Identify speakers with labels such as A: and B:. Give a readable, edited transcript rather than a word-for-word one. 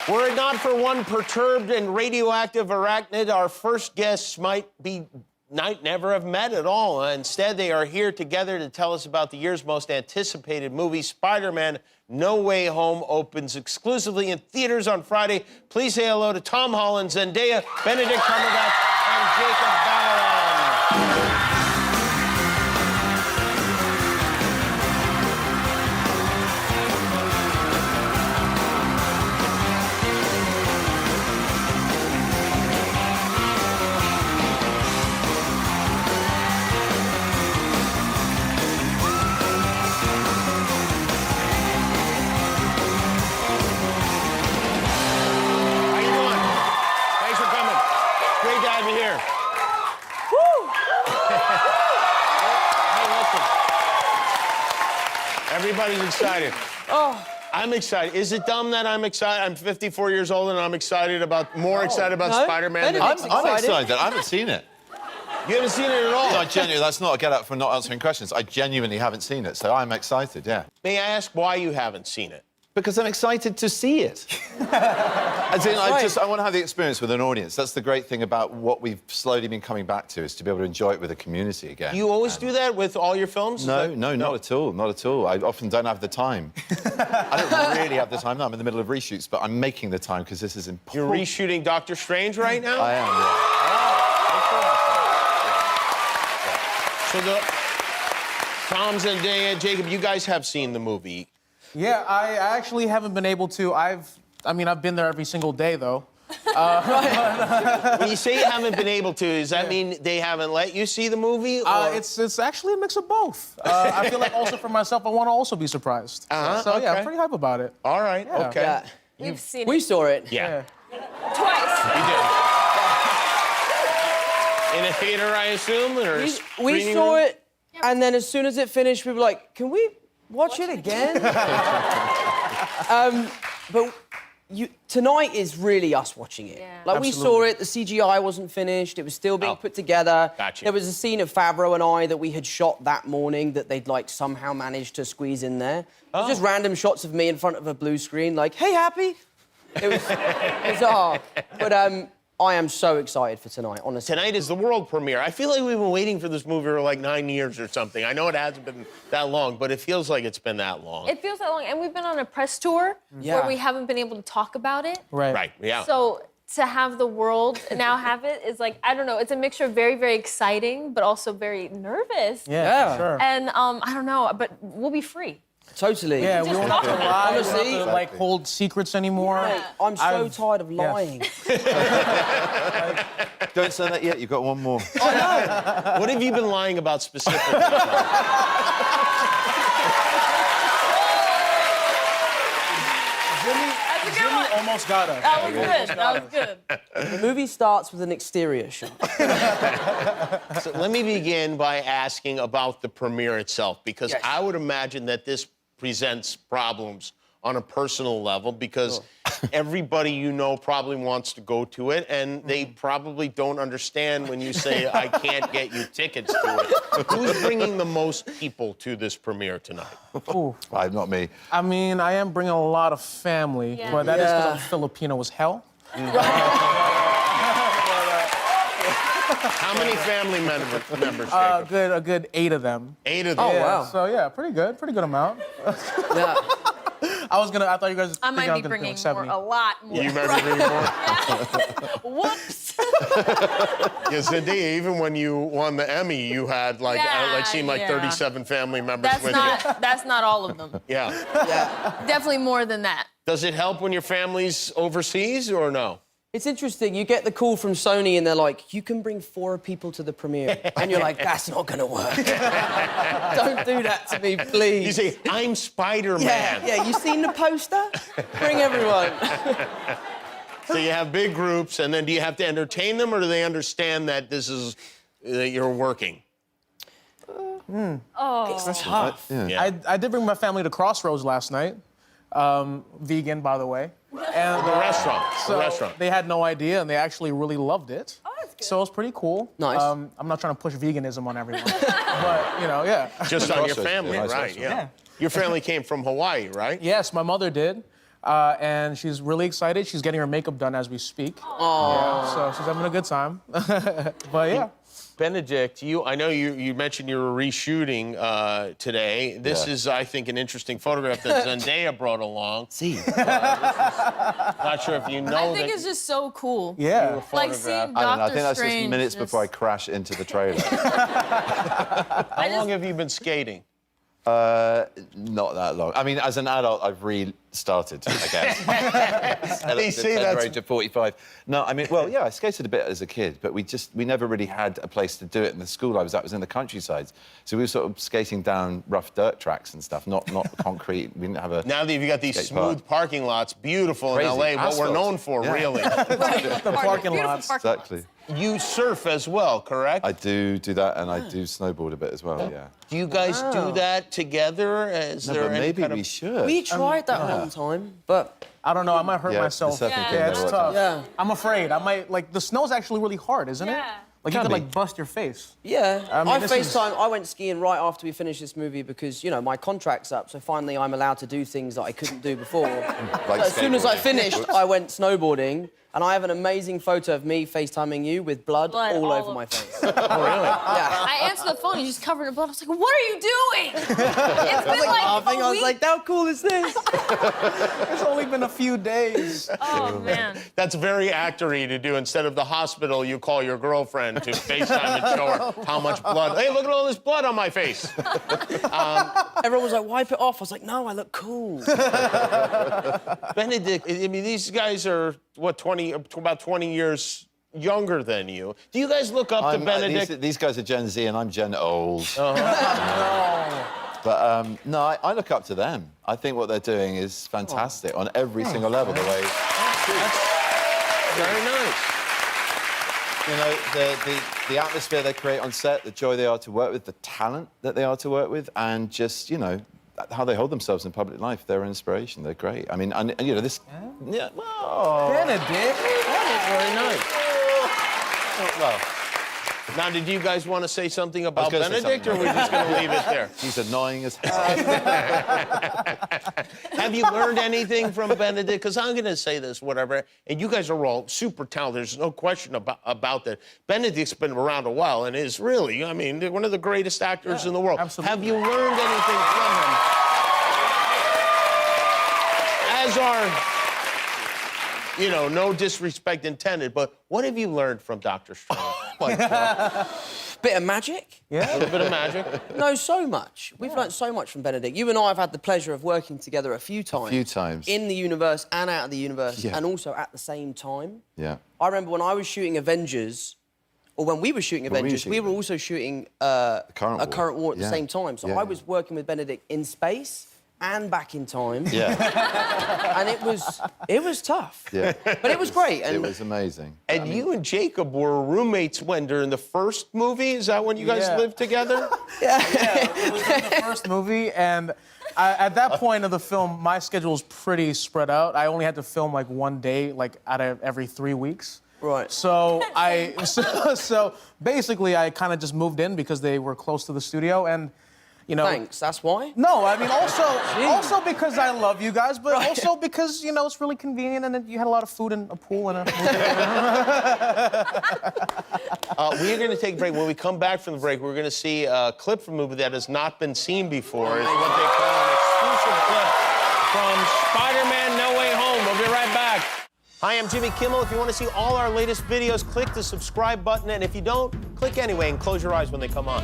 A: Were it not for one perturbed and radioactive arachnid, our first guests might never have met at all. Instead, they are here together to tell us about the year's most anticipated movie. Spider-Man No Way Home opens exclusively in theaters on Friday. Please say hello to Tom Holland, Zendaya, Benedict Cumberbatch, and Jacob Batalon. Everybody's excited.
B: Oh.
A: I'm excited. Is it dumb that I'm excited? I'm 54 years old and I'm excited about, excited about Spider-Man.
B: I'm
C: excited. I haven't seen it.
A: You haven't seen it at all?
C: No, genuinely, that's not a get up for not answering questions. I genuinely haven't seen it, so I'm excited, yeah.
A: May I ask why you haven't seen it?
C: Because I'm excited to see it. As in, I want to have the experience with an audience. That's the great thing about what we've slowly been coming back to, is to be able to enjoy it with a community again.
A: You always do that with all your films?
C: No, not at all, not at all. I often don't have the time. I don't really have the time now. I'm in the middle of reshoots, but I'm making the time because this is important.
A: You're reshooting Doctor Stréndge right now?
C: I am, yeah.
A: So Tom, Zendaya, Jacob, you guys have seen the movie.
D: Yeah, I actually haven't been able to. I've been there every single day, though.
A: When you say you haven't been able to, does that mean they haven't let you see the movie? Or?
D: It's actually a mix of both. I feel like also for myself, I want to also be surprised. So yeah, I'm pretty hype about it.
A: All right,
D: Yeah.
A: okay.
B: Yeah.
E: We've seen it.
B: We saw it.
A: Yeah.
E: Twice.
A: You did. In a theater, I assume, or
B: We saw it, and then as soon as it finished, we were like, can we watch it again? But tonight is really us watching it.
E: Yeah.
B: Like, we saw it, the CGI wasn't finished, it was still being put together.
A: Gotcha.
B: There was a scene of Favreau and I that we had shot that morning that they'd, like, somehow managed to squeeze in there. It was just random shots of me in front of a blue screen, like, hey, Happy! It was bizarre. But, I am so excited for tonight, honestly.
A: Tonight is the world premiere. I feel like we've been waiting for this movie for like 9 years or something. I know it hasn't been that long, but it feels like it's been that long.
E: It feels that long, and we've been on a press tour where we haven't been able to talk about it.
A: Right, yeah.
E: So to have the world now have it is like, I don't know, it's a mixture of very, very exciting, but also very nervous.
D: Yeah, for sure.
E: And I don't know, but we'll be free.
B: Totally.
D: Yeah, we don't have to lie. We
B: Honestly,
D: don't have to, like, hold secrets anymore.
B: Mate, I'm so tired of lying.
C: Don't say that yet, you've got one more.
A: I know. What have you been lying about specifically?
E: That's a good one.
D: Almost got us.
E: That was good. That was good.
B: The movie starts with an exterior shot.
A: So let me begin by asking about the premiere itself, because I would imagine that this presents problems on a personal level, because everybody you know probably wants to go to it, and they probably don't understand when you say, I can't get you tickets to it. Who's bringing the most people to this premiere tonight?
C: Not me.
D: I mean, I am bringing a lot of family, but that is because I'm Filipino as hell.
A: How many family members, Jacob?
D: A good 8 of them.
A: 8 of them?
B: Oh, wow.
D: So yeah, pretty good amount.
B: Yeah.
D: I thought you guys.
E: I might be bringing a lot more.
A: You might be bringing more?
E: Whoops.
A: Zendaya, even when you won the Emmy, you had like, seemed like 37 family members with you.
E: That's not all of them.
A: Yeah.
E: Definitely more than that.
A: Does it help when your family's overseas or no?
B: It's interesting. You get the call from Sony and they're like, you can bring 4 people to the premiere. And you're like, that's not going to work. Don't do that to me, please.
A: You say, I'm Spider-Man.
B: Yeah, you seen the poster? Bring everyone.
A: So you have big groups, and then do you have to entertain them, or do they understand that this is, that you're working?
B: It's tough.
D: I did bring my family to Crossroads last night. Vegan, by the way. And
A: The restaurant.
D: They had no idea, and they actually really loved it.
E: Oh, that's good.
D: So it was pretty cool.
B: Nice.
D: I'm not trying to push veganism on everyone, but, you know, yeah.
A: Just on your family, right, yeah. Your family came from Hawaii, right?
D: Yes, my mother did. and she's really excited. She's getting her makeup done as we speak. Yeah, so she's having a good time. But yeah.
A: Benedict, I know you mentioned you were reshooting today. This is, I think, an interesting photograph that Zendaya brought along.
C: See.
A: Not sure if you know
E: I think it's just so cool.
D: Yeah.
E: Like seeing
C: I don't know, I
E: Doctor
C: think that's just
E: Stréndge
C: minutes before I crash into the trailer.
A: How long have you been skating?
C: Not that long. I mean, as an adult, I've restarted, I guess.
A: They say that's...
C: age of 45. No, I mean, well, yeah, I skated a bit as a kid, but we never really had a place to do it. And the school I was at was in the countryside. So we were sort of skating down rough dirt tracks and stuff, not concrete. We didn't have a...
A: Now that you've got these smooth parking lots, beautiful
C: Crazy.
A: in L.A., what
C: Asphalt.
A: we're known for, really.
D: The parking lots.
C: Exactly.
A: You surf as well, correct?
C: I do that, and I do snowboard a bit as well, yeah.
A: Do you guys do that together? Is
C: No,
A: there
C: but
A: any
C: maybe
A: kind of...
C: we should.
B: We tried that one time, but
D: I don't know, I might hurt
C: Yeah,
D: myself.
C: the surfing thing
D: Yeah, it's
C: never
D: tough.
C: worked out.
B: Yeah.
D: I'm afraid. I might, like, the snow's actually really hard, isn't it?
E: Yeah.
D: Like, you
C: Can
D: could,
C: be.
D: like, bust your face.
B: yeah.
D: I mean, this is-
B: I went skiing right after we finished this movie because, you know, my contract's up, so finally I'm allowed to do things that I couldn't do before.
C: Like
B: So as soon as I
C: skateboarding.
B: finished, I went snowboarding, and I have an amazing photo of me FaceTiming you with blood all over
E: over.
B: my face.
A: Oh, really?
B: Yeah.
E: I answered the phone, you just covered in blood. I was like, what are you doing? It's been like
B: Laughing, I was like, how cool is this?
D: It's only been a few days.
E: oh, man.
A: That's very actor-y to do. Instead of the hospital, you call your girlfriend to FaceTime and show her how much blood. Hey, look at all this blood on my face.
B: Everyone was like, wipe it off. I was like, no, I look cool.
A: Benedict, I mean, these guys are, what, about 20 years younger than you. Do you guys look up to Benedict?
C: These guys are Gen Z, and I'm Gen old. But no, I look up to them. I think what they're doing is fantastic on every single level. The way,
A: Very nice.
C: you know, the atmosphere they create on set, the joy they are to work with, the talent that they are to work with, and just, you know, how they hold themselves in public life. They're an inspiration. They're great. I mean, and you know, this... Yeah, well...
D: Benedict.
A: Very nice.
C: Well,
A: Now, did you guys want to say something about
C: gonna say
A: Benedict, or are we just going to leave it there?
C: he's annoying as hell.
A: Have you learned anything from Benedict? Because I'm going to say this, whatever, and you guys are all super talented. There's no question about that. Benedict's been around a while and is really, I mean, one of the greatest actors in the world.
D: Absolutely.
A: Have you learned anything from him? As our, you know, no disrespect intended, but what have you learned from Dr. Stрэндж?
B: Bit of magic?
A: A little bit of magic.
B: No, so much. We've learnt so much from Benedict. You and I have had the pleasure of working together a few times. In the universe and out of the universe, and also at the same time.
C: Yeah.
B: I remember when I was shooting Avengers, or when we were shooting Avengers, we were also shooting a current war at the same time. So I was working with Benedict in space and back in time.
C: Yeah.
B: And it was tough.
C: Yeah.
B: But it was great. And
C: It was amazing.
A: And you and Jacob were roommates when during the first movie? Is that when you guys lived together?
D: It was in the first movie, and at that point of the film, my schedule was pretty spread out. I only had to film like one day, like out of every 3 weeks.
B: Right.
D: So so basically, I kind of just moved in because they were close to the studio, and you know.
B: Thanks. That's why.
D: No, I mean also because I love you guys, but also because you know it's really convenient, and you had a lot of food and a pool and a.
A: We are going to take a break. When we come back from the break, we're going to see a clip from a movie that has not been seen before. It's what they call an exclusive clip from Spider-Man No Way Home. We'll be right back. Hi, I'm Jimmy Kimmel. If you want to see all our latest videos, click the subscribe button. And if you don't, click anyway and close your eyes when they come on.